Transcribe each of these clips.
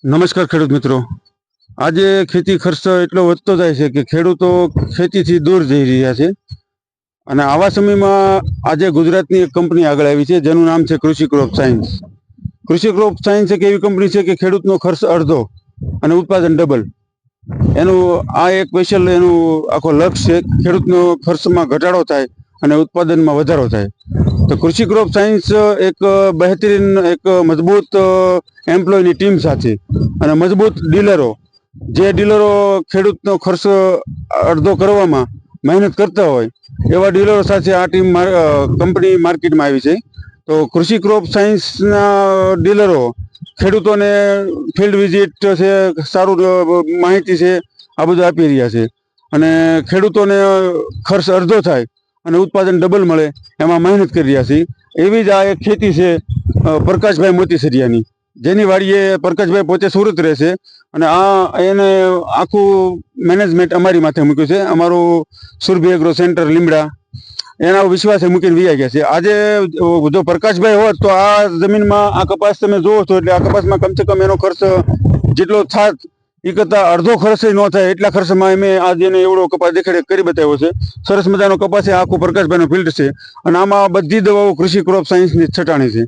નમસ્કાર ખેડૂત મિત્રો। આજે ખેતી ખર્ચ એટલો વધતો જાય છે કે ખેડૂતો ખેતીથી દૂર જઈ રહ્યા છે અને આવા સમયમાં આજે ગુજરાતની એક કંપની આગળ આવી છે જેનું નામ છે કૃષિ ક્રોપ સાયન્સ। કૃષિ ક્રોપ સાયન્સ એક એવી કંપની છે કે ખેડૂતનો ખર્ચ અડધો અને ઉત્પાદન ડબલ। એનું આ એક સ્પેશિયલ એનું આખો લક્ષ્ય છે, ખેડૂતનો ખર્ચમાં ઘટાડો થાય અને ઉત્પાદનમાં વધારો થાય। તો કૃષિ ક્રોપ સાયન્સ એક બહેતરીન એક મજબૂત એમ્પ્લોયની ટીમ સાથે અને મજબૂત ડીલરો, જે ડીલરો ખેડૂતનો ખર્ચ અડધો કરવામાં મહેનત કરતા હોય એવા ડીલરો સાથે આ ટીમ કંપની માર્કેટમાં આવી છે। તો કૃષિ ક્રોપ સાયન્સના ડીલરો ખેડૂતોને ફિલ્ડ વિઝિટ છે, સારું માહિતી છે, આ બધું આપી રહ્યા છે અને ખેડૂતોને ખર્ચ અડધો થાય અને ઉત્પાદન ડબલ મળે એમાં મહેનત કરી રહ્યા છે। એવી જ આ એક ખેતી છે પ્રકાશભાઈ મોતીસરિયાની, જેની વાડીએ પ્રકાશભાઈ પોતે સુરત રહે છે અને એને આખું મેનેજમેન્ટ અમારી માથે મૂક્યું છે। અમારું સુરભી એગ્રો સેન્ટર લીમડા એના વિશ્વાસે મૂકીને વી ગયા છે। આજે જો પ્રકાશભાઈ હોત તો આ જમીનમાં આ કપાસ તમે જુઓ છો એટલે આ કપાસમાં કમસે કમ એનો ખર્ચ જેટલો થાત એ કરતાં અડધો ખર્ચ ન થાય એટલા ખર્ચમાં અમે આજે એને એવડો કપાસ દેખાડે કરી બતાવ્યો છે। સરસ મજાનો કપાસ છે, આખું પ્રકાશભાઈનો ફિલ્ડ છે અને આમાં બધી દવાઓ કૃષિ ક્રોપ સાયન્સની છટાણી છે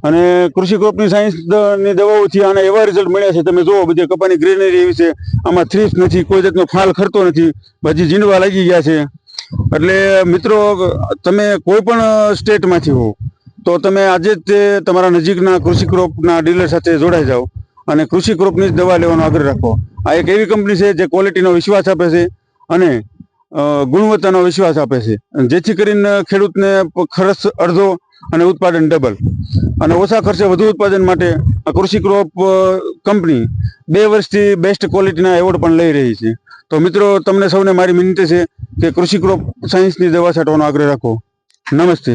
અને કૃષિ ક્રોપની સાયન્સની દવાઓથી આના એવા રિઝલ્ટ મળ્યા છે, તમે જુઓ બધી કપાની ગ્રીનરી એવી છે, આમાં થ્રીપ્સ નથી, કોઈ જાતનો ફાલ ખરતો નથી, બધી જીંડવા લાગી ગયા છે। એટલે મિત્રો, તમે કોઈ પણ સ્ટેટમાંથી હો તો તમે આજે જ તે તમારા નજીકના કૃષિ ક્રોપના ડીલર સાથે જોડાઈ જાઓ અને કૃષિ ક્રોપની જ દવા લેવાનો આગ્રહ રાખો। આ એક એવી કંપની છે જે ક્વોલિટીનો વિશ્વાસ આપે છે અને ગુણવત્તાનો વિશ્વાસ આપે છે, જેથી કરીને ખેડૂતને ખર્ચ અડધો અને ઉત્પાદન ડબલ અને ઓછા ખર્ચે વધુ ઉત્પાદન માટે આ કૃષિ ક્રોપ કંપની 2 વર્ષથી બેસ્ટ ક્વોલિટીના એવોર્ડ પણ લઈ રહી છે। તો મિત્રો, તમને સૌને મારી વિનંતી છે કે કૃષિ ક્રોપ સાયન્સની દવા છાંટવાનો આગ્રહ રાખો। નમસ્તે।